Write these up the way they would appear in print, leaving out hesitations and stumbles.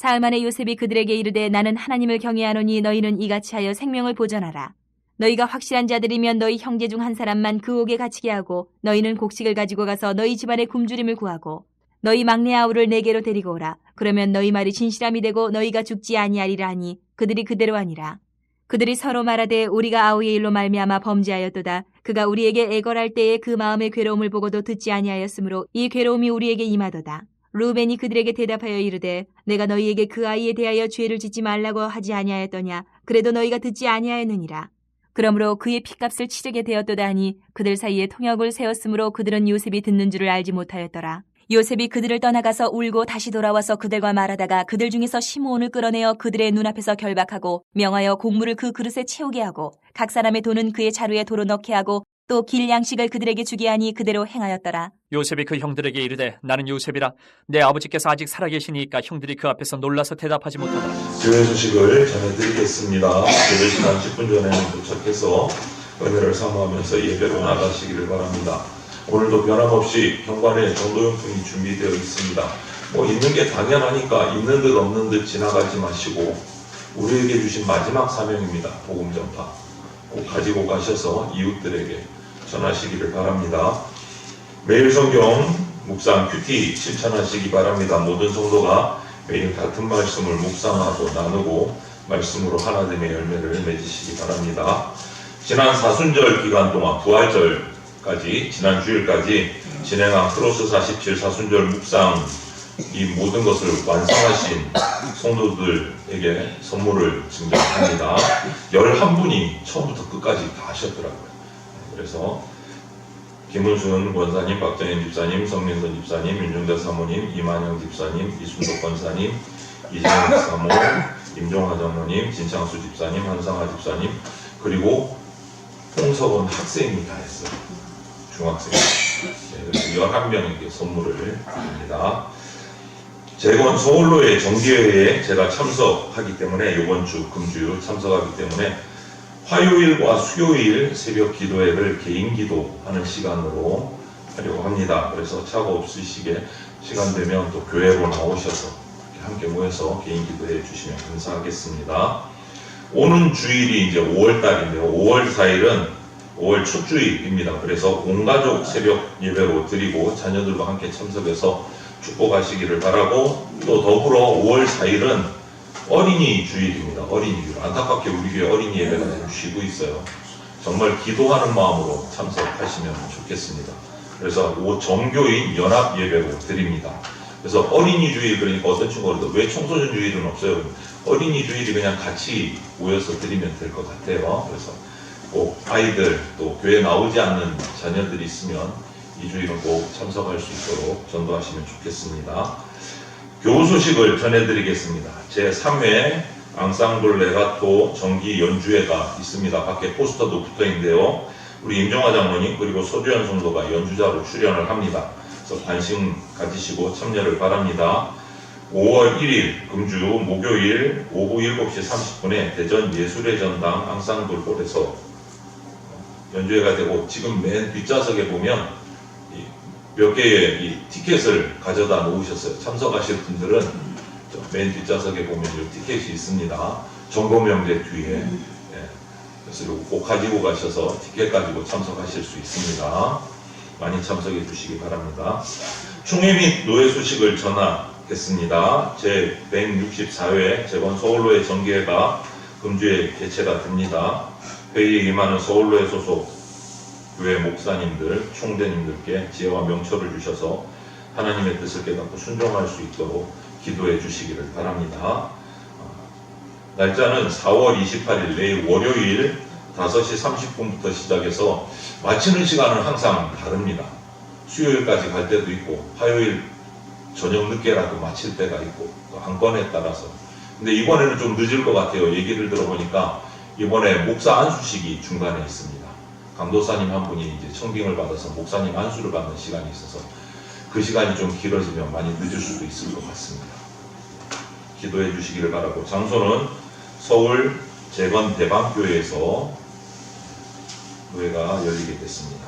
사흘 만에 요셉이 그들에게 이르되 나는 하나님을 경외하노니 너희는 이같이 하여 생명을 보전하라. 너희가 확실한 자들이면 너희 형제 중 한 사람만 그 옥에 갇히게 하고 너희는 곡식을 가지고 가서 너희 집안의 굶주림을 구하고 너희 막내 아우를 내게로 데리고 오라. 그러면 너희 말이 진실함이 되고 너희가 죽지 아니하리라 하니 그들이 그대로 하니라. 그들이 서로 말하되 우리가 아우의 일로 말미암아 범죄하였도다. 그가 우리에게 애걸할 때에 그 마음의 괴로움을 보고도 듣지 아니하였으므로 이 괴로움이 우리에게 임하도다. 루벤이 그들에게 대답하여 이르되 내가 너희에게 그 아이에 대하여 죄를 짓지 말라고 하지 아니하였더냐. 그래도 너희가 듣지 아니하였느니라. 그러므로 그의 핏값을 치르게 되었도다 하니 그들 사이에 통역을 세웠으므로 그들은 요셉이 듣는 줄을 알지 못하였더라. 요셉이 그들을 떠나가서 울고 다시 돌아와서 그들과 말하다가 그들 중에서 시므온을 끌어내어 그들의 눈앞에서 결박하고 명하여 곡물을 그 그릇에 채우게 하고 각 사람의 돈은 그의 자루에 도로 넣게 하고 또 길 양식을 그들에게 주게 하니 그대로 행하였더라. 요셉이 그 형들에게 이르되 나는 요셉이라. 내 아버지께서 아직 살아계시니까 형들이 그 앞에서 놀라서 대답하지 못하더라. 교회 소식을 전해드리겠습니다. 예배 시간 10분 전에는 도착해서 은혜를 사모하면서 예배로 나가시기를 바랍니다. 오늘도 변함없이 현관에 전도용품이 준비되어 있습니다. 있는 게 당연하니까 있는 듯 없는 듯 지나가지 마시고 우리에게 주신 마지막 사명입니다. 복음 전파. 꼭 가지고 가셔서 이웃들에게 전하시기를 바랍니다. 매일 성경 묵상 큐티 실천하시기 바랍니다. 모든 성도가 매일 같은 말씀을 묵상하고 나누고 말씀으로 하나됨의 열매를 맺으시기 바랍니다. 지난 사순절 기간 동안 부활절까지 지난 주일까지 진행한 크로스 47 사순절 묵상 이 모든 것을 완성하신 성도들에게 선물을 증정합니다. 11분이 처음부터 끝까지 다 하셨더라고요. 그래서 김은순 권사님, 박정현 집사님, 성민선 집사님, 윤중대 사모님, 이만영 집사님, 이순덕 권사님, 이재영 사모, 임종화 장로님, 진창수 집사님, 한상화 집사님, 그리고 홍석원 학생이 다 했어요. 중학생. 그래서 11명에게 선물을 드립니다. 재건 서울로의 정기회에 제가 참석하기 때문에 이번 주 금주 참석하기 때문에 화요일과 수요일 새벽 기도회를 개인 기도하는 시간으로 하려고 합니다. 그래서 차가 없으시게 시간 되면 또 교회로 나오셔서 함께 모여서 개인 기도해 주시면 감사하겠습니다. 오는 주일이 이제 5월달인데요. 5월 4일은 5월 첫 주일입니다. 그래서 온 가족 새벽 예배로 드리고 자녀들과 함께 참석해서 축복하시기를 바라고 또 더불어 5월 4일은 어린이 주일입니다. 어린이 주일. 안타깝게 우리 교회 어린이 예배가 지금 쉬고 있어요. 정말 기도하는 마음으로 참석하시면 좋겠습니다. 그래서 정교인 연합 예배로 드립니다. 그래서 어린이 주일 그러니까 어떤 친구가 왜 청소년 주일은 없어요? 어린이 주일이 그냥 같이 모여서 드리면 될 것 같아요. 그래서 꼭 아이들 또 교회 나오지 않는 자녀들이 있으면 이 주일은 꼭 참석할 수 있도록 전도하시면 좋겠습니다. 교우 소식을 전해드리겠습니다. 제3회 앙상블 레가토 정기 연주회가 있습니다. 밖에 포스터도 붙어있는데요. 우리 임종화 장로님 그리고 소주현 성도가 연주자로 출연을 합니다. 그래서 관심 가지시고 참여를 바랍니다. 5월 1일 금주 목요일 오후 7시 30분에 대전 예술의 전당 앙상블 홀에서 연주회가 되고 지금 맨 뒷좌석에 보면 몇 개의 이 티켓을 가져다 놓으셨어요. 참석하실 분들은 맨 뒷좌석에 보면 이 티켓이 있습니다. 정보명제 뒤에. 그래서 이거 꼭 가지고 가셔서 티켓 가지고 참석하실 수 있습니다. 많이 참석해 주시기 바랍니다. 총회 및 노예 소식을 전하겠습니다. 제164회 재건 서울로의 정기회가 금주에 개최가 됩니다. 회의에 임하는 서울로의 소속 교회 목사님들, 총대님들께 지혜와 명철을 주셔서 하나님의 뜻을 깨닫고 순종할 수 있도록 기도해 주시기를 바랍니다. 날짜는 4월 28일 내일 월요일 5시 30분부터 시작해서 마치는 시간은 항상 다릅니다. 수요일까지 갈 때도 있고 화요일 저녁 늦게라도 마칠 때가 있고 또 안건에 따라서. 근데 이번에는 좀 늦을 것 같아요. 얘기를 들어보니까 이번에 목사 안수식이 중간에 있습니다. 강도사님 한 분이 이제 청빙을 받아서 목사님 안수를 받는 시간이 있어서 그 시간이 좀 길어지면 많이 늦을 수도 있을 것 같습니다. 기도해 주시기를 바라고, 장소는 서울 재건 대방교회에서 노예가 열리게 됐습니다.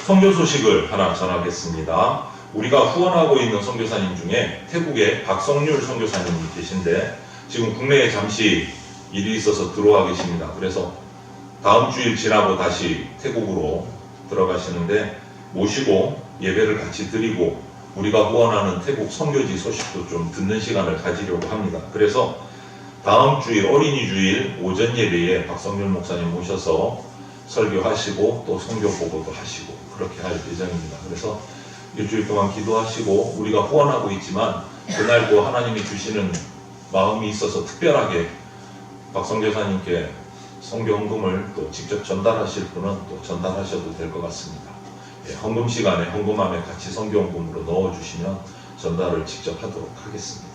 선교 소식을 하나 전하겠습니다. 우리가 후원하고 있는 선교사님 중에 태국에 박성률 선교사님이 계신데 지금 국내에 잠시 일이 있어서 들어와 계십니다. 그래서 다음 주일 지나고 다시 태국으로 들어가시는데 모시고 예배를 같이 드리고 우리가 후원하는 태국 선교지 소식도 좀 듣는 시간을 가지려고 합니다. 그래서 다음 주일 어린이 주일 오전 예배에 박성률 목사님 모셔서 설교하시고 또 선교 보고도 하시고 그렇게 할 예정입니다. 그래서 일주일 동안 기도하시고 우리가 후원하고 있지만 그날도 하나님이 주시는 마음이 있어서 특별하게 박성교사님께 선교 헌금을 또 직접 전달하실 분은 또 전달하셔도 될 것 같습니다. 예, 헌금 시간에 헌금함에 같이 선교 헌금으로 넣어주시면 전달을 직접 하도록 하겠습니다.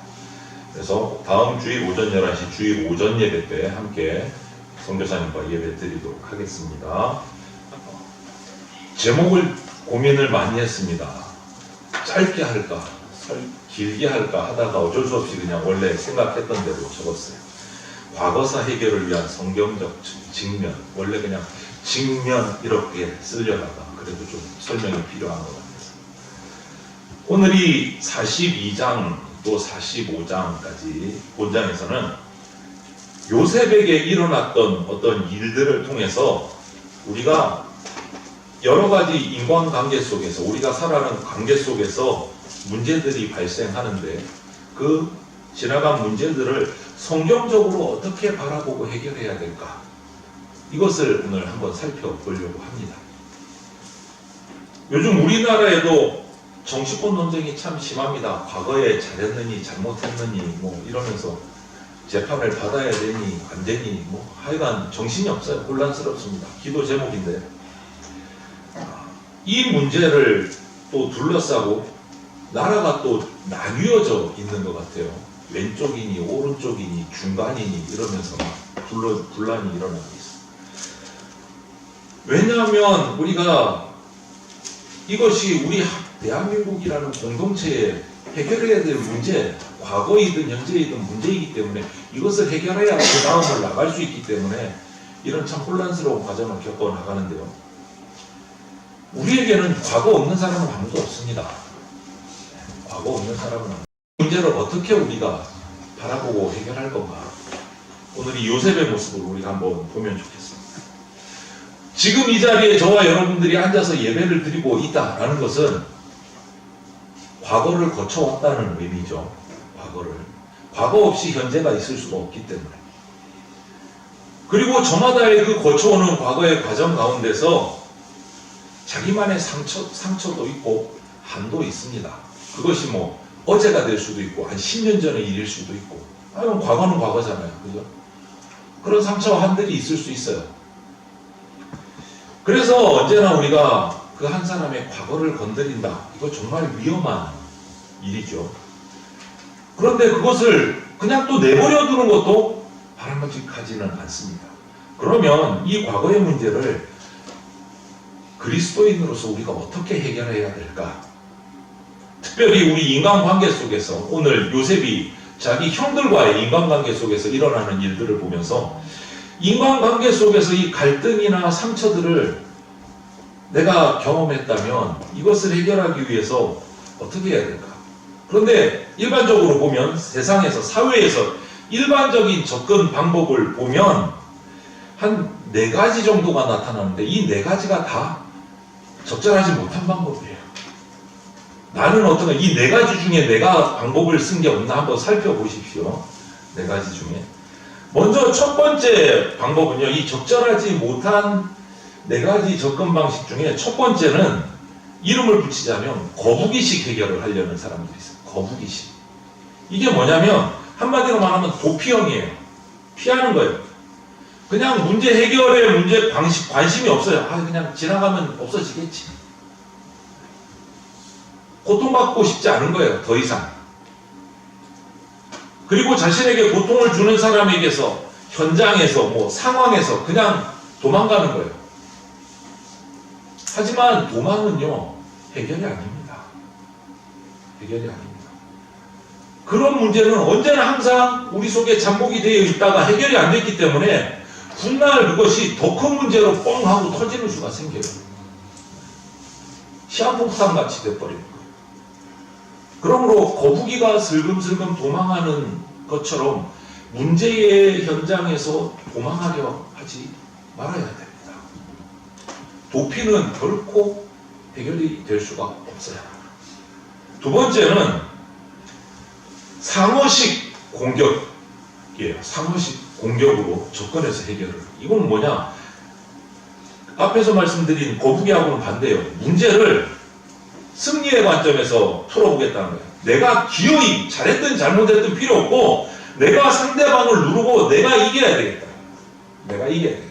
그래서 다음 주일 오전 11시 주일 오전 예배 때 함께 선교사님과 예배 드리도록 하겠습니다. 제목을 고민을 많이 했습니다. 짧게 할까, 길게 할까 하다가 어쩔 수 없이 그냥 원래 생각했던 대로 적었어요. 과거사 해결을 위한 성경적 직면, 원래 그냥 직면 이렇게 쓰려다가 그래도 좀 설명이 필요한 것 같아서 오늘이 42장 또 45장까지 본장에서는 요셉에게 일어났던 어떤 일들을 통해서 우리가 여러 가지 인간관계 속에서 우리가 살아가는 관계 속에서 문제들이 발생하는데 그 지나간 문제들을 성경적으로 어떻게 바라보고 해결해야 될까? 이것을 오늘 한번 살펴보려고 합니다. 요즘 우리나라에도 정치권 논쟁이 참 심합니다. 과거에 잘했느니 잘못했느니 뭐 이러면서 재판을 받아야 되니 안 되니 뭐 하여간 정신이 없어요. 혼란스럽습니다. 기도 제목인데 이 문제를 또 둘러싸고 나라가 또 나뉘어져 있는 것 같아요. 왼쪽이니 오른쪽이니 중간이니 이러면서 분란이 일어나고 있어요. 왜냐하면 우리가 이것이 우리 대한민국이라는 공동체에 해결해야 될 문제, 과거이든 현재이든 문제이기 때문에 이것을 해결해야 그 다음을 나갈 수 있기 때문에 이런 참 혼란스러운 과정을 겪어 나가는데요. 우리에게는 과거 없는 사람은 아무도 없습니다. 과거 없는 사람은 문제를 어떻게 우리가 바라보고 해결할 건가? 오늘 이 요셉의 모습을 우리가 한번 보면 좋겠습니다. 지금 이 자리에 저와 여러분들이 앉아서 예배를 드리고 있다라는 것은 과거를 거쳐왔다는 의미죠. 과거 없이 현재가 있을 수가 없기 때문에. 그리고 저마다의 그 거쳐오는 과거의 과정 가운데서 자기만의 상처도 있고 한도 있습니다. 그것이 뭐 어제가 될 수도 있고 한 10년 전의 일일 수도 있고 과거는 과거잖아요. 그죠? 그런 상처와 한들이 있을 수 있어요. 그래서 언제나 우리가 그 한 사람의 과거를 건드린다. 이거 정말 위험한 일이죠. 그런데 그것을 그냥 또 내버려 두는 것도 바람직하지는 않습니다. 그러면 이 과거의 문제를 그리스도인으로서 우리가 어떻게 해결해야 될까? 특별히 우리 인간관계 속에서 오늘 요셉이 자기 형들과의 인간관계 속에서 일어나는 일들을 보면서 인간관계 속에서 이 갈등이나 상처들을 내가 경험했다면 이것을 해결하기 위해서 어떻게 해야 될까? 그런데 일반적으로 보면 세상에서 사회에서 일반적인 접근 방법을 보면 한 4가지 정도가 나타나는데 이 4가지가 다 적절하지 못한 방법이에요. 나는 어떤가 이 4가지 중에 내가 방법을 쓴 게 없나 한번 살펴보십시오. 4가지 중에 먼저 첫 번째 방법은요, 이 적절하지 못한 4가지 접근 방식 중에 첫 번째는 이름을 붙이자면 거북이식 해결을 하려는 사람들이 있어요. 거북이식. 이게 뭐냐면 한마디로 말하면 도피형이에요. 피하는 거예요. 그냥 문제 해결에 문제 방식 관심이 없어요. 그냥 지나가면 없어지겠지. 고통받고 싶지 않은 거예요. 더 이상. 그리고 자신에게 고통을 주는 사람에게서 현장에서 뭐 상황에서 그냥 도망가는 거예요. 하지만 도망은요 해결이 아닙니다. 해결이 아닙니다. 그런 문제는 언제나 항상 우리 속에 잠복이 되어 있다가 해결이 안 됐기 때문에 훗날 그것이 더 큰 문제로 뻥 하고 터지는 수가 생겨요. 시한폭탄 같이 돼버리는 거예요. 그러므로 거북이가 슬금슬금 도망하는 것처럼 문제의 현장에서 도망하려 하지 말아야 됩니다. 도피는 결코 해결이 될 수가 없어요. 두 번째는 상어식 공격이에요. 상어식 공격으로 접근해서 해결을. 이건 뭐냐? 앞에서 말씀드린 거북이하고는 반대예요. 문제를 승리의 관점에서 풀어보겠다는 거예요. 내가 기어이 잘했든 잘못했든 필요 없고 내가 상대방을 누르고 내가 이겨야 되겠다. 내가 이겨야 되겠다.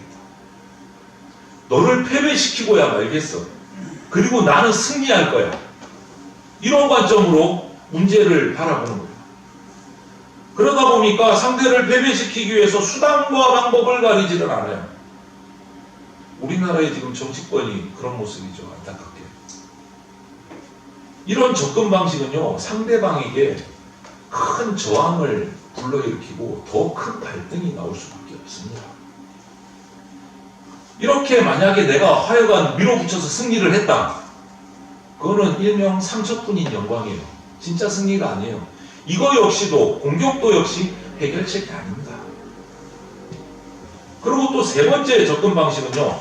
너를 패배시키고야 말겠어. 그리고 나는 승리할 거야. 이런 관점으로 문제를 바라보는 거예요. 그러다 보니까 상대를 패배시키기 위해서 수단과 방법을 가리지는 않아요. 우리나라의 지금 정치권이 그런 모습이죠. 안타깝게. 이런 접근 방식은요, 상대방에게 큰 저항을 불러일으키고 더 큰 갈등이 나올 수밖에 없습니다. 이렇게 만약에 내가 하여간 밀어붙여서 승리를 했다. 그거는 일명 상처뿐인 영광이에요. 진짜 승리가 아니에요. 이거 역시도 공격도 역시 해결책이 아닙니다. 그리고 또 세 번째 접근 방식은요,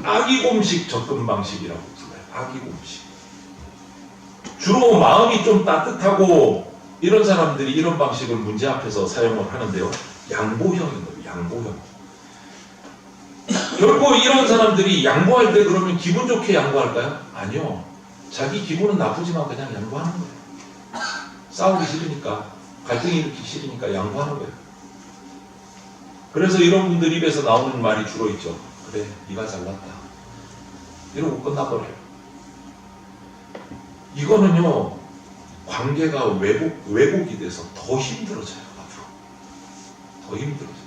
아기곰식 접근 방식이라고 불러요. 아기곰식. 주로 마음이 좀 따뜻하고 이런 사람들이 이런 방식을 문제 앞에서 사용을 하는데요. 양보형인 거예요. 양보형. 결코 이런 사람들이 양보할 때 그러면 기분 좋게 양보할까요? 아니요. 자기 기분은 나쁘지만 그냥 양보하는 거예요. 싸우기 싫으니까, 갈등이 일으키기 싫으니까 양보하는 거예요. 그래서 이런 분들 입에서 나오는 말이 주로 있죠. 그래, 네가 잘났다. 이러고 끝나버려요. 이거는요, 관계가 왜곡이 돼서 더 힘들어져요. 앞으로 더 힘들어져요.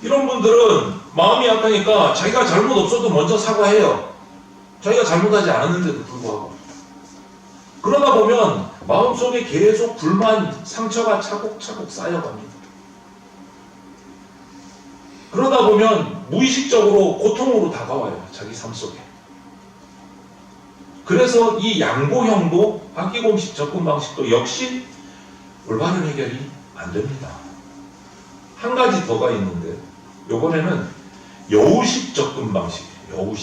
이런 분들은 마음이 약하니까 자기가 잘못 없어도 먼저 사과해요. 자기가 잘못하지 않았는데도 불구하고. 그러다 보면 마음속에 계속 불만, 상처가 차곡차곡 쌓여갑니다. 그러다 보면 무의식적으로 고통으로 다가와요. 자기 삶 속에. 그래서 이 양보형도 아기곰식 접근 방식도 역시 올바른 해결이 안 됩니다. 한 가지 더가 있는데 요번에는 여우식 접근 방식이에요.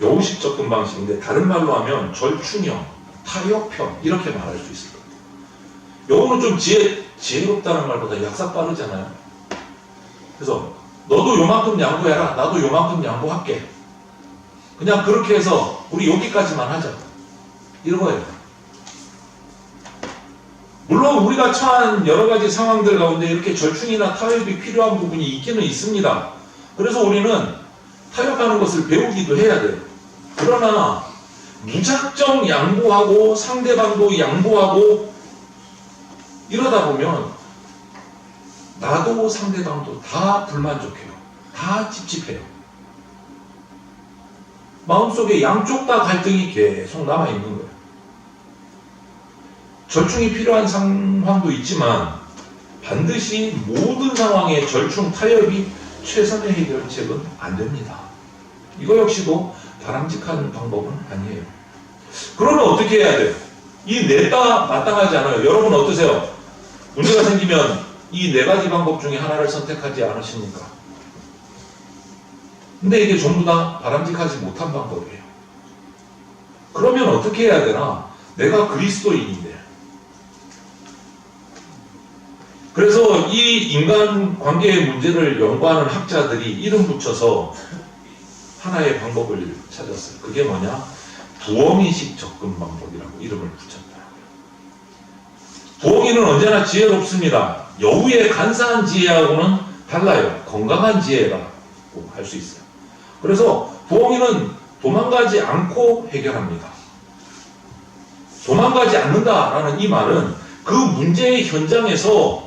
여우식 접근 방식인데 다른 말로 하면 절충형, 타협형 이렇게 말할 수 있을 것 같아요. 여우는 좀 지혜롭다는 말보다 약삭 빠르잖아요. 그래서 너도 요만큼 양보해라. 나도 요만큼 양보할게. 그냥 그렇게 해서 우리 여기까지만 하자. 이런 거예요. 물론 우리가 처한 여러 가지 상황들 가운데 이렇게 절충이나 타협이 필요한 부분이 있기는 있습니다. 그래서 우리는 타협하는 것을 배우기도 해야 돼요. 그러나 무작정 양보하고 상대방도 양보하고 이러다 보면 나도 상대방도 다 불만족해요. 다 찝찝해요. 마음속에 양쪽 다 갈등이 계속 남아있는 거예요. 절충이 필요한 상황도 있지만 반드시 모든 상황에 절충, 타협이 최선의 해결책은 안 됩니다. 이거 역시도 바람직한 방법은 아니에요. 그러면 어떻게 해야 돼요? 이 넷 다 마땅하지 않아요. 여러분 어떠세요? 문제가 생기면 이 네 가지 방법 중에 하나를 선택하지 않으십니까? 근데 이게 전부 다 바람직하지 못한 방법이에요. 그러면 어떻게 해야 되나? 내가 그리스도인인데. 그래서 이 인간 관계의 문제를 연구하는 학자들이 이름 붙여서 하나의 방법을 찾았어요. 그게 뭐냐? 부엉이식 접근 방법이라고 이름을 붙였더라고요. 부엉이는 언제나 지혜롭습니다. 여우의 간사한 지혜하고는 달라요. 건강한 지혜라고 할 수 있어요. 그래서 부엉이는 도망가지 않고 해결합니다. 도망가지 않는다라는 이 말은 그 문제의 현장에서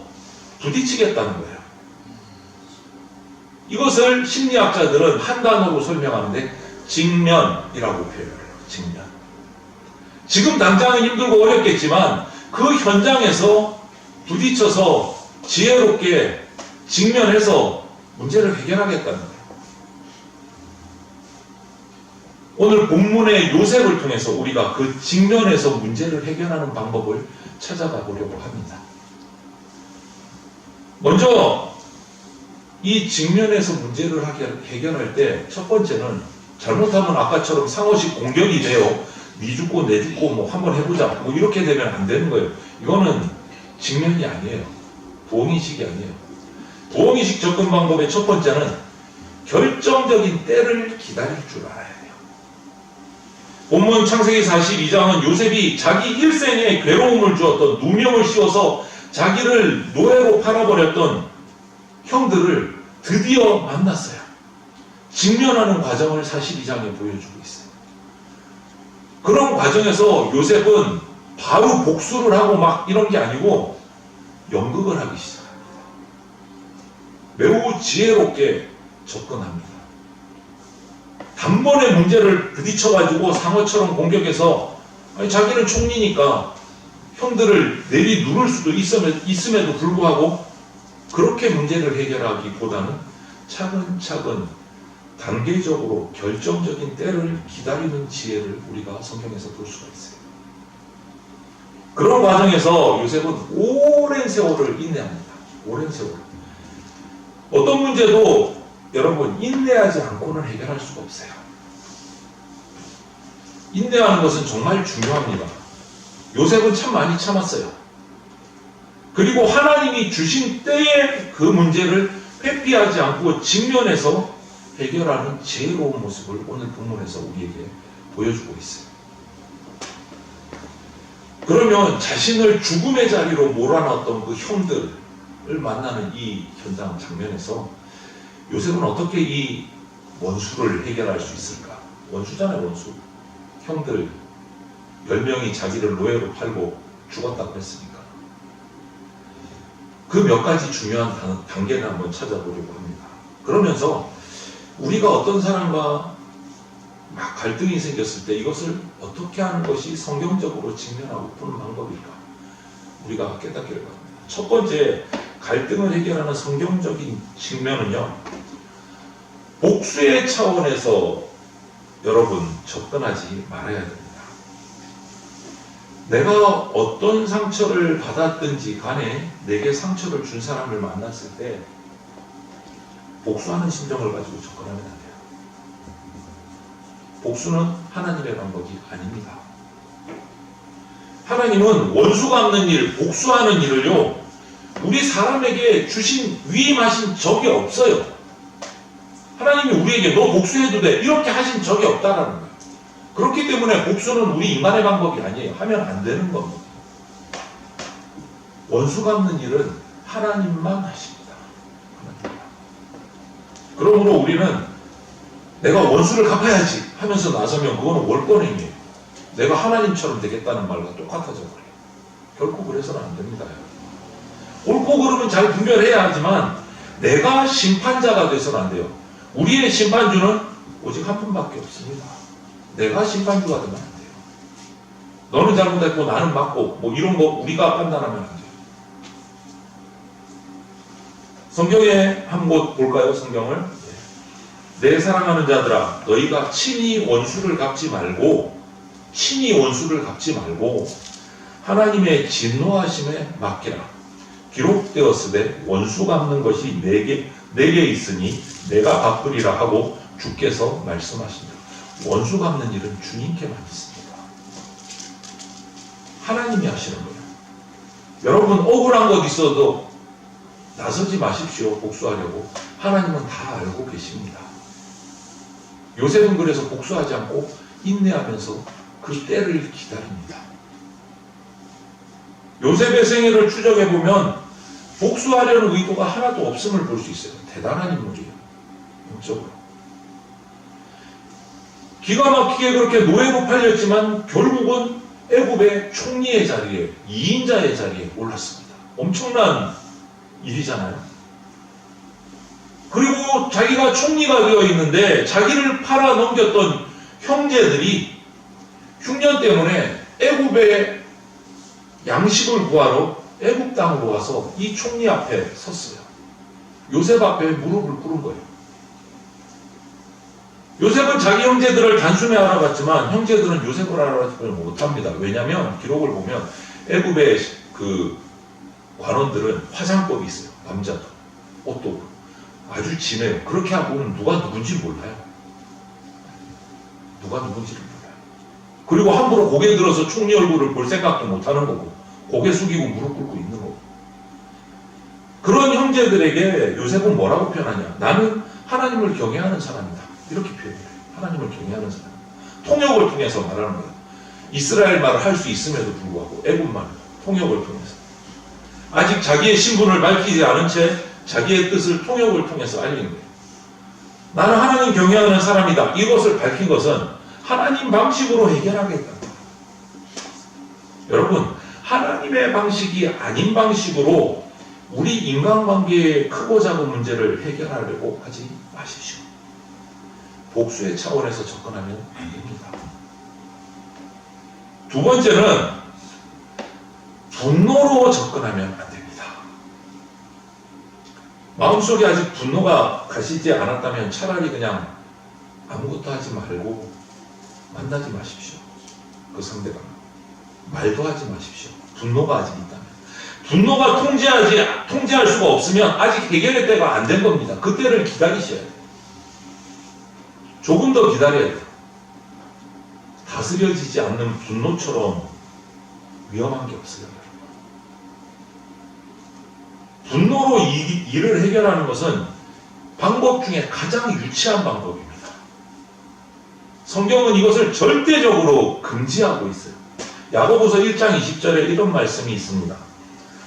부딪히겠다는 거예요. 이것을 심리학자들은 한 단어로 설명하는데 직면이라고 표현해요. 직면. 지금 당장은 힘들고 어렵겠지만 그 현장에서 부딪혀서 지혜롭게 직면해서 문제를 해결하겠다는 거예요. 오늘 본문의 요셉을 통해서 우리가 그 직면에서 문제를 해결하는 방법을 찾아가 보려고 합니다. 먼저 이 직면에서 문제를 해결할 때 첫 번째는 잘못하면 아까처럼 상호식 공격이 돼요. 니 죽고 내 죽고 뭐 한번 해보자 뭐 이렇게 되면 안 되는 거예요. 이거는 직면이 아니에요. 부엉이식이 아니에요. 부엉이식 접근 방법의 첫 번째는 결정적인 때를 기다릴 줄 알아야 돼요. 본문 창세기 42장은 요셉이 자기 일생에 괴로움을 주었던 누명을 씌워서 자기를 노예로 팔아버렸던 형들을 드디어 만났어요. 직면하는 과정을 42장에 보여주고 있어요. 그런 과정에서 요셉은 바로 복수를 하고 막 이런 게 아니고 연극을 하기 시작합니다. 매우 지혜롭게 접근합니다. 단번에 문제를 부딪혀가지고 상어처럼 공격해서 자기는 총리니까 형들을 내리 누를 수도 있음에도 불구하고 그렇게 문제를 해결하기보다는 차근차근 단계적으로 결정적인 때를 기다리는 지혜를 우리가 성경에서 볼 수가 있어요. 그런 과정에서 요셉은 오랜 세월을 인내합니다. 오랜 세월. 어떤 문제도 여러분 인내하지 않고는 해결할 수가 없어요. 인내하는 것은 정말 중요합니다. 요셉은 참 많이 참았어요. 그리고 하나님이 주신 때에 그 문제를 회피하지 않고 직면해서 해결하는 지혜로운 모습을 오늘 본문에서 우리에게 보여주고 있어요. 그러면 자신을 죽음의 자리로 몰아넣었던 그 형들을 만나는 이 현장 장면에서 요셉은 어떻게 이 원수를 해결할 수 있을까? 원수잖아요, 원수. 형들 10명이 자기를 노예로 팔고 죽었다고 했으니까. 그 몇 가지 중요한 단계를 한번 찾아보려고 합니다. 그러면서 우리가 어떤 사람과 막 갈등이 생겼을 때 이것을 어떻게 하는 것이 성경적으로 직면하고 푸는 방법일까? 우리가 깨닫기를 바랍니다. 첫 번째, 갈등을 해결하는 성경적인 측면은요, 복수의 차원에서 여러분 접근하지 말아야 됩니다. 내가 어떤 상처를 받았든지 간에 내게 상처를 준 사람을 만났을 때 복수하는 심정을 가지고 접근하면 안 돼요. 복수는 하나님의 방법이 아닙니다. 하나님은 원수 갚는 일, 복수하는 일을요, 우리 사람에게 위임하신 적이 없어요. 하나님이 우리에게 너 복수해도 돼 이렇게 하신 적이 없다라는 거예요. 그렇기 때문에 복수는 우리 인간의 방법이 아니에요. 하면 안 되는 겁니다. 원수 갚는 일은 하나님만 하십니다. 그러므로 우리는 내가 원수를 갚아야지 하면서 나서면 그거는 월권행위예요. 내가 하나님처럼 되겠다는 말과 똑같아져 버려요. 결코 그래서는 안 됩니다. 옳고 그름은 잘 분별해야 하지만 내가 심판자가 돼서는 안 돼요. 우리의 심판주는 오직 한 분밖에 없습니다. 내가 심판주가 되면 안 돼요. 너는 잘못했고 나는 맞고 뭐 이런 거 우리가 판단하면 안 돼요. 성경에 한 곳 볼까요? 성경을. 내 사랑하는 자들아, 너희가 친히 원수를 갚지 말고 하나님의 진노하심에 맡기라. 기록되었으되 원수 갚는 것이 내게 있으니 내가 갚으리라 하고 주께서 말씀하십니다. 원수 갚는 일은 주님께만 있습니다. 하나님이 하시는 거예요. 여러분 억울한 것 있어도 나서지 마십시오. 복수하려고. 하나님은 다 알고 계십니다. 요셉은 그래서 복수하지 않고 인내하면서 그 때를 기다립니다. 요셉의 생애를 추적해보면 복수하려는 의도가 하나도 없음을 볼 수 있어요. 대단한 인물이에요. 영적으로. 기가 막히게 그렇게 노예로 팔렸지만 결국은 애굽의 총리의 자리에, 2인자의 자리에 올랐습니다. 엄청난 일이잖아요. 그리고 자기가 총리가 되어 있는데 자기를 팔아 넘겼던 형제들이 흉년 때문에 애굽의 양식을 구하러 애굽 땅으로 와서 이 총리 앞에 섰어요. 요셉 앞에 무릎을 꿇은 거예요. 요셉은 자기 형제들을 단숨에 알아봤지만 형제들은 요셉을 알아보지 못합니다. 왜냐하면 기록을 보면 애굽의 그 관원들은 화장법이 있어요. 남자도 옷도 아주 진해요. 그렇게 하고는 누가 누군지 몰라요. 누가 누군지를 몰라요. 그리고 함부로 고개 들어서 총리 얼굴을 볼 생각도 못하는 거고 고개 숙이고 무릎 꿇고 있는 거고. 그런 형제들에게 요셉은 뭐라고 표현하냐? 나는 하나님을 경외하는 사람이다. 이렇게 표현해요. 하나님을 경외하는 사람. 통역을 통해서 말하는 거예요. 이스라엘 말을 할 수 있음에도 불구하고 애굽 말을 통역을 통해서. 아직 자기의 신분을 밝히지 않은 채 자기의 뜻을 통역을 통해서 알린 거예요. 나는 하나님 경외하는 사람이다. 이것을 밝힌 것은 하나님 방식으로 해결하겠다. 여러분, 하나님의 방식이 아닌 방식으로 우리 인간관계의 크고 작은 문제를 해결하려고 하지 마십시오. 복수의 차원에서 접근하면 안 됩니다. 두 번째는 분노로 접근하면 안 됩니다. 마음속에 아직 분노가 가시지 않았다면 차라리 그냥 아무것도 하지 말고 만나지 마십시오. 그 상대방 말도 하지 마십시오. 분노가 아직 있다면. 분노가 통제할 수가 없으면 아직 해결의 때가 안 된 겁니다. 그때를 기다리셔야 돼요. 조금 더 기다려야 돼요. 다스려지지 않는 분노처럼 위험한 게 없어요. 분노로 일을 해결하는 것은 방법 중에 가장 유치한 방법입니다. 성경은 이것을 절대적으로 금지하고 있어요. 야고보서 1장 20절에 이런 말씀이 있습니다.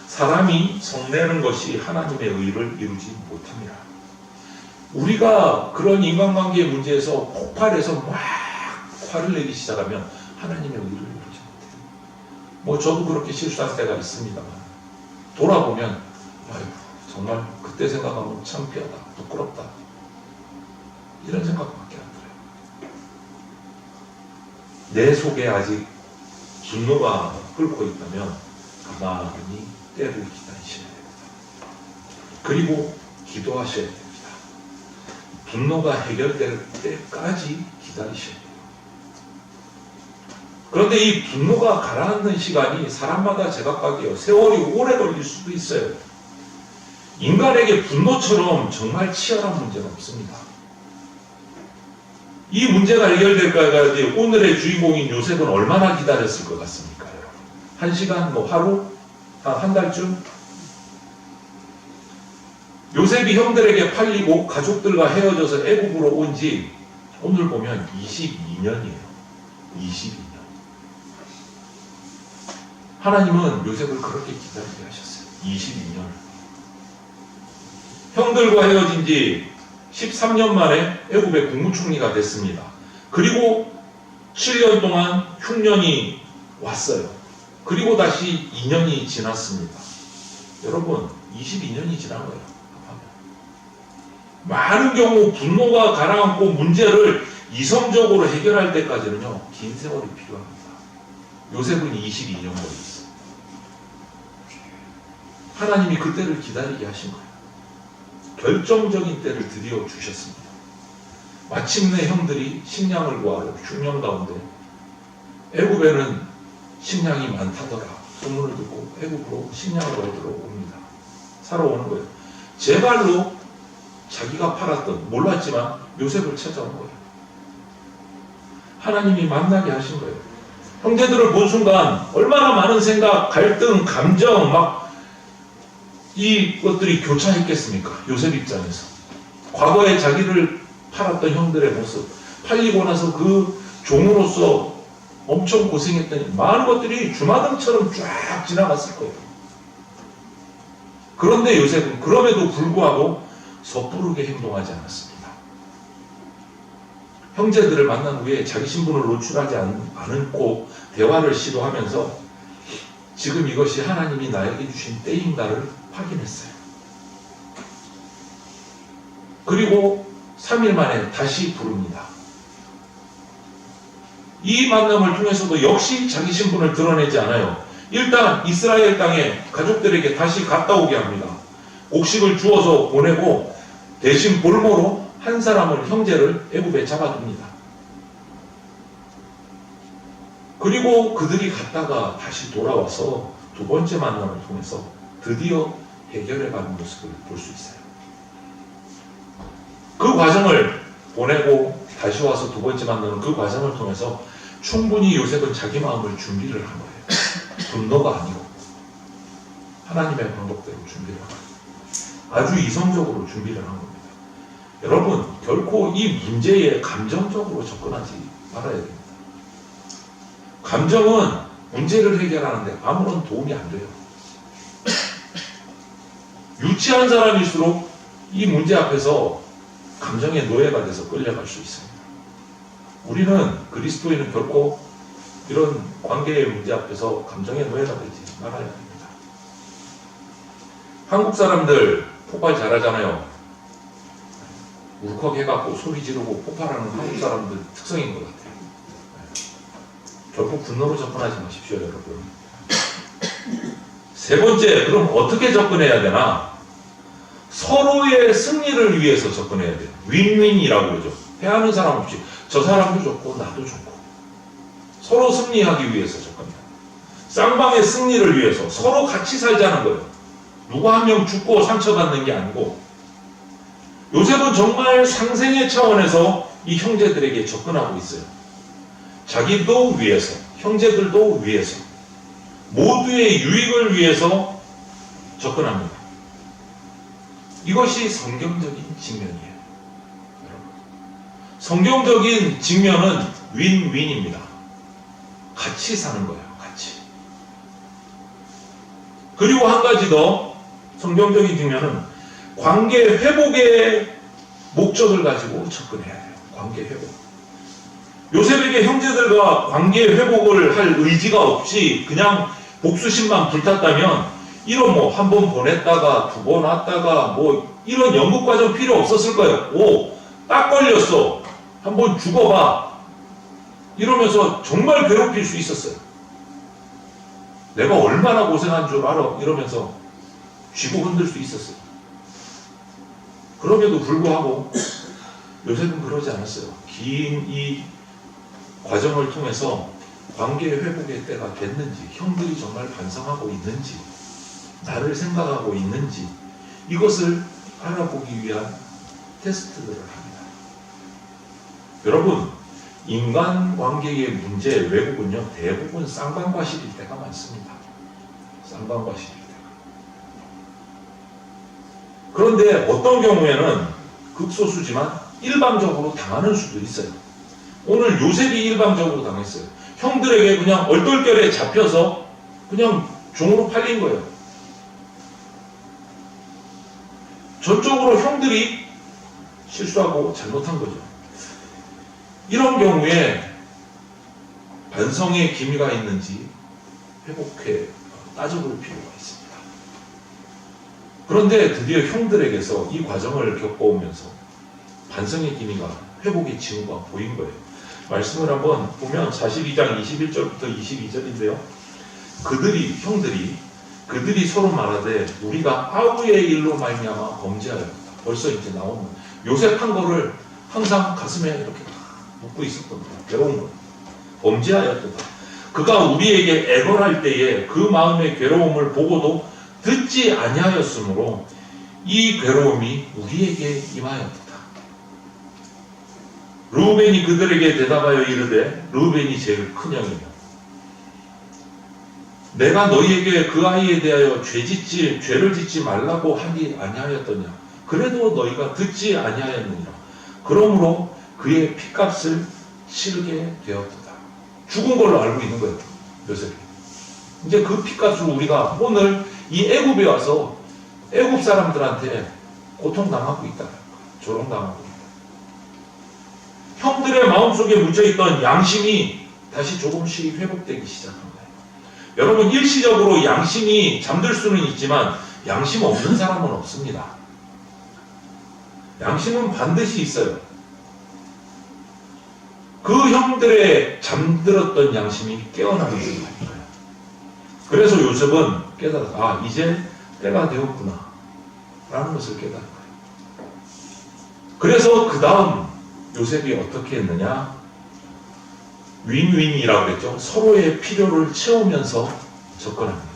사람이 성내는 것이 하나님의 의를 이루지 못합니다. 우리가 그런 인간관계의 문제에서 폭발해서 막 화를 내기 시작하면 하나님의 의를 이루지 못해요. 뭐 저도 그렇게 실수할 때가 있습니다만 돌아보면 아이고 정말 그때 생각하면 창피하다, 부끄럽다 이런 생각밖에 안 들어요. 내 속에 아직 분노가 끓고 있다면 가만히 때를 기다리셔야 됩니다. 그리고 기도하셔야 됩니다. 분노가 해결될 때까지 기다리셔야 돼요. 그런데 이 분노가 가라앉는 시간이 사람마다 제각각이에요. 세월이 오래 걸릴 수도 있어요. 인간에게 분노처럼 정말 치열한 문제는 없습니다. 이 문제가 해결될까지 오늘의 주인공인 요셉은 얼마나 기다렸을 것 같습니까? 한 시간, 뭐 하루, 한 달쯤? 요셉이 형들에게 팔리고 가족들과 헤어져서 애굽으로 온 지 오늘 보면 22년이에요. 22년. 하나님은 요셉을 그렇게 기다리게 하셨어요. 22년. 형들과 헤어진 지 13년 만에 애굽의 국무총리가 됐습니다. 그리고 7년 동안 흉년이 왔어요. 그리고 다시 2년이 지났습니다. 여러분, 22년이 지난 거예요. 많은 경우 분노가 가라앉고 문제를 이성적으로 해결할 때까지는요, 긴 세월이 필요합니다. 요셉은 22년 걸렸어요. 하나님이 그때를 기다리게 하신 거예요. 결정적인 때를 드디어 주셨습니다. 마침내 형들이 식량을 구하러 흉년 가운데 애굽에는 식량이 많다더라 소문을 듣고 애굽으로 식량을 얻으러 옵니다. 사러 오는 거예요. 제 발로 자기가 팔았던 몰랐지만 요셉을 찾아온 거예요. 하나님이 만나게 하신 거예요. 형제들을 본 순간 얼마나 많은 생각, 갈등, 감정 막 이것들이 교차했겠습니까? 요셉 입장에서. 과거에 자기를 팔았던 형들의 모습, 팔리고 나서 그 종으로서 엄청 고생했더니 많은 것들이 주마등처럼 쫙 지나갔을 거예요. 그런데 요셉은 그럼에도 불구하고 섣부르게 행동하지 않았습니다. 형제들을 만난 후에 자기 신분을 노출하지 않고 대화를 시도하면서 지금 이것이 하나님이 나에게 주신 때인가를 확인했어요. 그리고 3일 만에 다시 부릅니다. 이 만남을 통해서도 역시 자기 신분을 드러내지 않아요. 일단 이스라엘 땅에 가족들에게 다시 갔다 오게 합니다. 곡식을 주어서 보내고 대신 볼모로 한 사람을 형제를 애굽에 잡아둡니다. 그리고 그들이 갔다가 다시 돌아와서 두 번째 만남을 통해서 드디어 해결해가는 모습을 볼 수 있어요. 그 과정을 보내고 다시 와서 두 번째 만나는 그 과정을 통해서 충분히 요셉은 자기 마음을 준비를 한 거예요. 분노가 아니고 하나님의 방법대로 준비를 한 거예요. 아주 이성적으로 준비를 한 겁니다. 여러분, 결코 이 문제에 감정적으로 접근하지 말아야 됩니다. 감정은 문제를 해결하는데 아무런 도움이 안 돼요. 유치한 사람일수록 이 문제 앞에서 감정의 노예가 돼서 끌려갈 수 있습니다. 우리는 그리스도인은 결코 이런 관계의 문제 앞에서 감정의 노예가 되지 말아야 합니다. 한국 사람들 폭발 잘하잖아요. 울컥해갖고 소리 지르고 폭발하는 한국 사람들 특성인 것 같아요. 결코 분노로 접근하지 마십시오, 여러분. 세 번째, 그럼 어떻게 접근해야 되나? 서로의 승리를 위해서 접근해야 돼요. 윈윈이라고 그러죠. 해하는 사람 없이 저 사람도 좋고 나도 좋고 서로 승리하기 위해서 접근해요. 쌍방의 승리를 위해서 서로 같이 살자는 거예요. 누구 한 명 죽고 상처받는 게 아니고 요셉은 정말 상생의 차원에서 이 형제들에게 접근하고 있어요. 자기도 위해서, 형제들도 위해서, 모두의 유익을 위해서 접근합니다. 이것이 성경적인 직면이에요. 여러분. 성경적인 직면은 윈윈입니다. 같이 사는 거예요. 같이. 그리고 한 가지 더 성경적인 직면은 관계 회복의 목적을 가지고 접근해야 돼요. 관계 회복. 요셉에게 형제들과 관계 회복을 할 의지가 없이 그냥 복수심만 불탔다면 이런 뭐 한 번 보냈다가 두 번 왔다가 뭐 이런 연구 과정 필요 없었을 거예요. 오, 딱 걸렸어. 한번 죽어봐. 이러면서 정말 괴롭힐 수 있었어요. 내가 얼마나 고생한 줄 알아. 이러면서 쥐고 흔들 수 있었어요. 그럼에도 불구하고 요셉은 그러지 않았어요. 긴 이 과정을 통해서 관계 회복의 때가 됐는지, 형들이 정말 반성하고 있는지, 나를 생각하고 있는지 이것을 알아보기 위한 테스트들을 합니다. 여러분, 인간관계의 문제 왜곡은요, 대부분 쌍방과실일 때가 많습니다. 쌍방과실일 때가. 그런데 어떤 경우에는 극소수지만 일방적으로 당하는 수도 있어요. 오늘 요셉이 일방적으로 당했어요. 형들에게 그냥 얼떨결에 잡혀서 그냥 종으로 팔린 거예요. 전적으로 형들이 실수하고 잘못한 거죠. 이런 경우에 반성의 기미가 있는지 회복해 따져볼 필요가 있습니다. 그런데 드디어 형들에게서 이 과정을 겪어오면서 반성의 기미가, 회복의 징후가 보인 거예요. 말씀을 한번 보면 42장 21절부터 22절인데요. 그들이 서로 말하되 우리가 아우의 일로 말미암아 범죄하였다. 벌써 이제 나오는 요셉 한 거를 항상 가슴에 이렇게 묻고 있었거든요. 괴로운 거. 범죄하였다. 그가 우리에게 애걸할 때에 그 마음의 괴로움을 보고도 듣지 아니하였으므로 이 괴로움이 우리에게 임하였다. 르우벤이 그들에게 대답하여 이르되, 르우벤이 제일 큰 형이며 내가 너희에게 그 아이에 대하여 죄를 짓지 말라고 하지 아니하였더냐. 그래도 너희가 듣지 아니하였느니라. 그러므로 그의 핏값을 치르게 되었다. 죽은 걸로 알고 있는 거예요, 요셉이. 이제 그 핏값을 우리가 오늘 이 애굽에 와서 애굽 사람들한테 고통당하고 있다. 조롱당하고 있다. 형들의 마음속에 묻혀있던 양심이 다시 조금씩 회복되기 시작한 거예요. 여러분, 일시적으로 양심이 잠들 수는 있지만 양심 없는 사람은 없습니다. 양심은 반드시 있어요. 그 형들의 잠들었던 양심이 깨어나는 거예요. 그래서 요셉은 깨달았다. 이제 때가 되었구나 라는 것을 깨달은 거예요. 그래서 그 다음 요셉이 어떻게 했느냐? 윈윈이라고 그랬죠. 서로의 필요를 채우면서 접근합니다.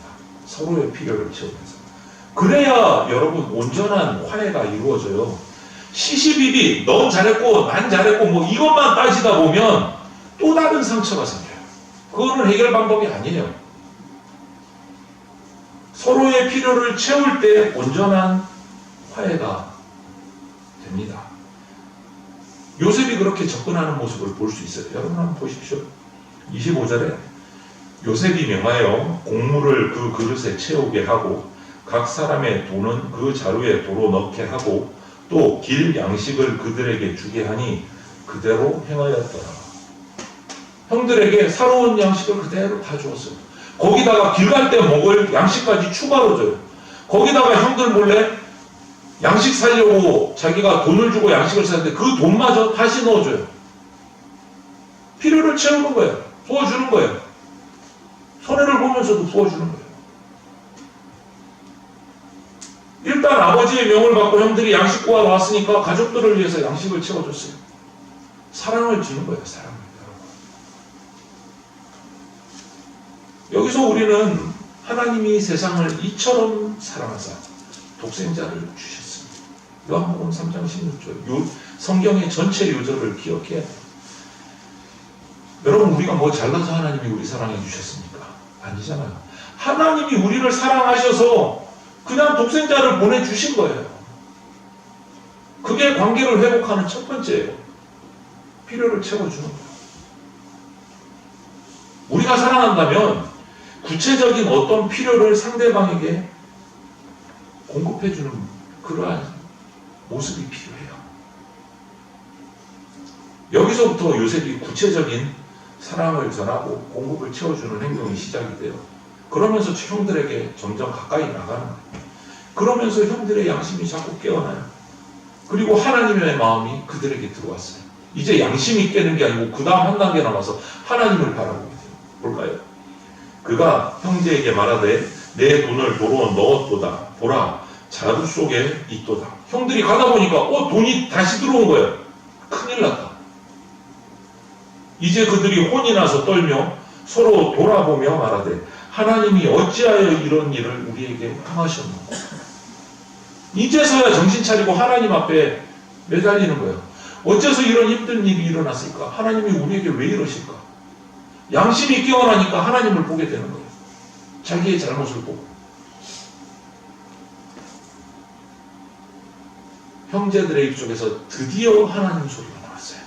서로의 필요를 채우면서. 그래야 여러분 온전한 화해가 이루어져요. 시시비비 넌 잘했고 난 잘했고 뭐 이것만 따지다 보면 또 다른 상처가 생겨요. 그거는 해결 방법이 아니에요. 서로의 필요를 채울 때 온전한 화해가 됩니다. 요셉이 그렇게 접근하는 모습을 볼 수 있어요. 여러분 한번 보십시오. 25절에 요셉이 명하여 곡물을 그 그릇에 채우게 하고 각 사람의 돈은 그 자루에 도로 넣게 하고 또 길 양식을 그들에게 주게 하니 그대로 행하였더라. 형들에게 살아온 양식을 그대로 다 주었어요. 거기다가 길 갈 때 먹을 양식까지 추가로 줘요. 거기다가 형들 몰래 양식 사려고 자기가 돈을 주고 양식을 샀는데 그 돈마저 다시 넣어줘요. 필요를 채우는 거예요. 부어주는 거예요. 손해를 보면서도 부어주는 거예요. 일단 아버지의 명을 받고 형들이 양식 구하러 왔으니까 가족들을 위해서 양식을 채워줬어요. 사랑을 주는 거예요. 사랑을. 여기서 우리는 하나님이 세상을 이처럼 사랑하사 독생자를 주셨습니다. 요한복음 3장 16절 성경의 전체 요절을 기억해야 돼요. 여러분 우리가 뭐 잘나서 하나님이 우리 사랑해 주셨습니까? 아니잖아요. 하나님이 우리를 사랑하셔서 그냥 독생자를 보내주신 거예요. 그게 관계를 회복하는 첫 번째예요. 필요를 채워주는 거예요. 우리가 사랑한다면 구체적인 어떤 필요를 상대방에게 공급해주는 그러한 모습이 필요해요. 여기서부터 요셉이 구체적인 사랑을 전하고 공급을 채워주는 행동이 시작이 돼요. 그러면서 형들에게 점점 가까이 나가는 거예요. 그러면서 형들의 양심이 자꾸 깨어나요. 그리고 하나님의 마음이 그들에게 들어왔어요. 이제 양심이 깨는 게 아니고 그 다음 한 단계 남아서 하나님을 바라보게 돼요. 볼까요? 그가 형제에게 말하되 내 돈을 도로 넣었도다. 보라 자루 속에 있도다. 형들이 가다 보니까 돈이 다시 들어온 거예요. 큰일 났다. 이제 그들이 혼이 나서 떨며 서로 돌아보며 말하되 하나님이 어찌하여 이런 일을 우리에게 행하셨노. 이제서야 정신 차리고 하나님 앞에 매달리는 거예요. 어째서 이런 힘든 일이 일어났을까? 하나님이 우리에게 왜 이러실까? 양심이 깨어나니까 하나님을 보게 되는 거예요. 자기의 잘못을 보고. 형제들의 입속에서 드디어 하나님 소리가 나왔어요.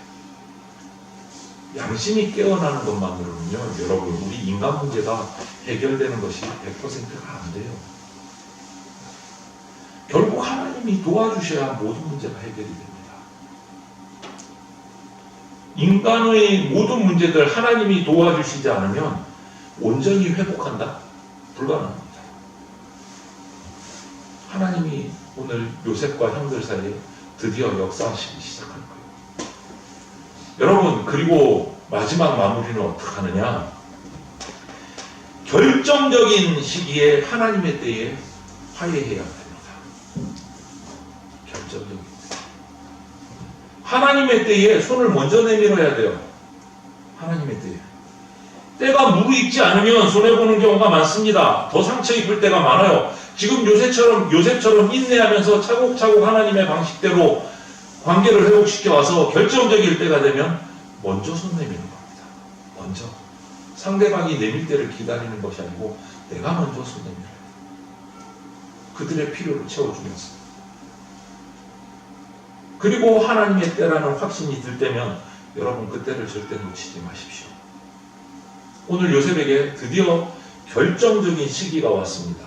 양심이 깨어나는 것만으로는요, 여러분, 우리 인간 문제가 해결되는 것이 100%가 안 돼요. 결국 하나님이 도와주셔야 모든 문제가 해결이 됩니다. 인간의 모든 문제들 하나님이 도와주시지 않으면 온전히 회복한다? 불가능합니다. 하나님이 오늘 요셉과 형들 사이에 드디어 역사하시기 시작할 거예요. 여러분, 그리고 마지막 마무리는 어떻게 하느냐? 결정적인 시기에 하나님의 때에 화해해야 됩니다. 결정적인 때. 하나님의 때에 손을 먼저 내밀어야 돼요. 하나님의 때에. 때가 무르익지 않으면 손해보는 경우가 많습니다. 더 상처 입을 때가 많아요. 지금 요셉처럼 인내하면서 차곡차곡 하나님의 방식대로 관계를 회복시켜 와서 결정적일 때가 되면 먼저 손 내미는 겁니다. 먼저. 상대방이 내밀 때를 기다리는 것이 아니고 내가 먼저 손 내밀어요. 그들의 필요를 채워주면서. 그리고 하나님의 때라는 확신이 들 때면 여러분 그때를 절대 놓치지 마십시오. 오늘 요셉에게 드디어 결정적인 시기가 왔습니다.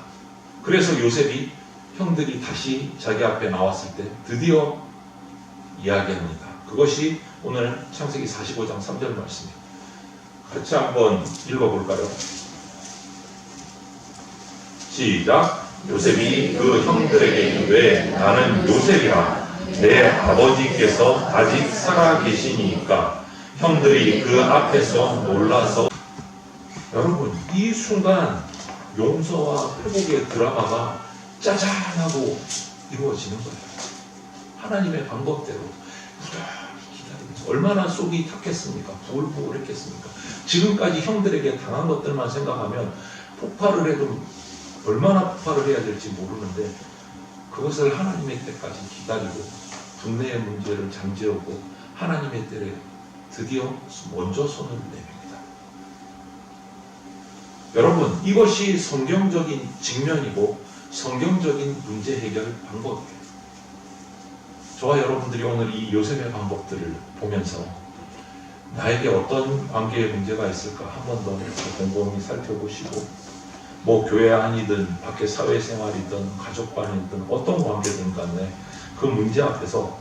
그래서 요셉이 형들이 다시 자기 앞에 나왔을 때 드디어 이야기합니다. 그것이 오늘 창세기 45장 3절 말씀입니다. 같이 한번 읽어볼까요? 시작. 요셉이 그 형들에게 이르되 나는 요셉이라 내 아버지께서 아직 살아 계시니까 형들이 그 앞에서 놀라서. 여러분, 이 순간 용서와 회복의 드라마가 짜잔하고 이루어지는 거예요. 하나님의 방법대로. 기다리면서 얼마나 속이 탔겠습니까? 부글부글했겠습니까? 지금까지 형들에게 당한 것들만 생각하면 폭발을 해도 얼마나 폭발을 해야 될지 모르는데 그것을 하나님의 때까지 기다리고 분내의 문제를 잠재우고 하나님의 때에 드디어 먼저 손을 내밉니다. 여러분, 이것이 성경적인 직면이고 성경적인 문제 해결 방법이에요. 저와 여러분들이 오늘 이 요셉의 방법들을 보면서 나에게 어떤 관계의 문제가 있을까 한 번 더 곰곰이 살펴보시고 뭐 교회 안이든 밖에 사회생활이든 가족관이든 어떤 관계든 간에 그 문제 앞에서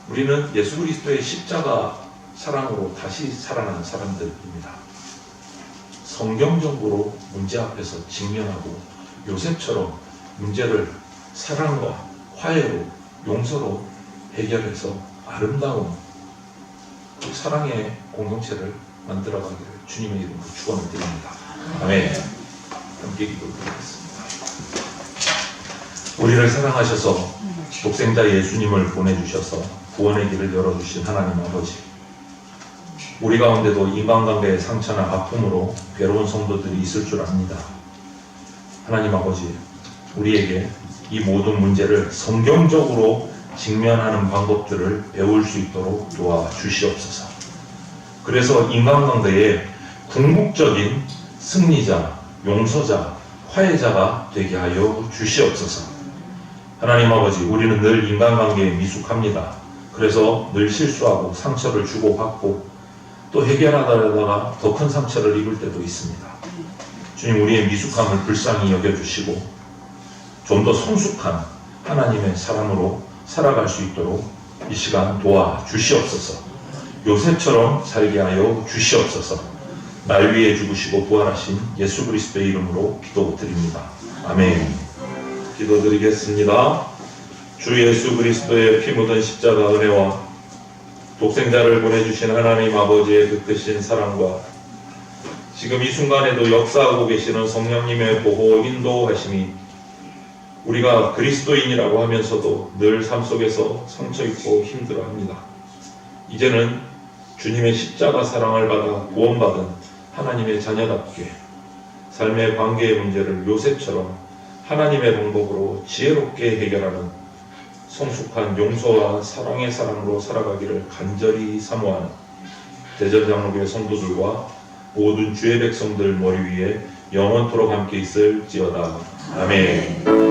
우리는 예수 그리스도의 십자가 사랑으로 다시 살아난 사람들입니다. 성경적으로 문제 앞에서 직면하고 요셉처럼 문제를 사랑과 화해로 용서로 해결해서 아름다운 그 사랑의 공동체를 만들어가기를 주님의 이름으로 축원을 드립니다. 아멘. 함께 기도드리겠습니다. 우리를 사랑하셔서 독생자 예수님을 보내주셔서 구원의 길을 열어주신 하나님 아버지, 우리 가운데도 인간관계의 상처나 아픔으로 괴로운 성도들이 있을 줄 압니다. 하나님 아버지, 우리에게 이 모든 문제를 성경적으로 직면하는 방법들을 배울 수 있도록 도와주시옵소서. 그래서 인간관계에 궁극적인 승리자, 용서자, 화해자가 되게 하여 주시옵소서. 하나님 아버지, 우리는 늘 인간관계에 미숙합니다. 그래서 늘 실수하고 상처를 주고받고 또 해결하다가 더 큰 상처를 입을 때도 있습니다. 주님, 우리의 미숙함을 불쌍히 여겨주시고 좀 더 성숙한 하나님의 사람으로 살아갈 수 있도록 이 시간 도와주시옵소서. 요셉처럼 살게 하여 주시옵소서. 날 위해 죽으시고 부활하신 예수 그리스도의 이름으로 기도드립니다. 아멘. 기도드리겠습니다. 주 예수 그리스도의 피 묻은 십자가 은혜와 독생자를 보내주신 하나님 아버지의 그 크신 사랑과 지금 이 순간에도 역사하고 계시는 성령님의 보호 인도하심이 우리가 그리스도인이라고 하면서도 늘 삶 속에서 상처 입고 힘들어합니다. 이제는 주님의 십자가 사랑을 받아 구원받은 하나님의 자녀답게 삶의 관계의 문제를 요셉처럼 하나님의 방법으로 지혜롭게 해결하는 성숙한 용서와 사랑의 사람으로 살아가기를 간절히 사모하는 대전장로교회 성도들과 모든 주의 백성들 머리 위에 영원토록 함께 있을지어다. 아멘.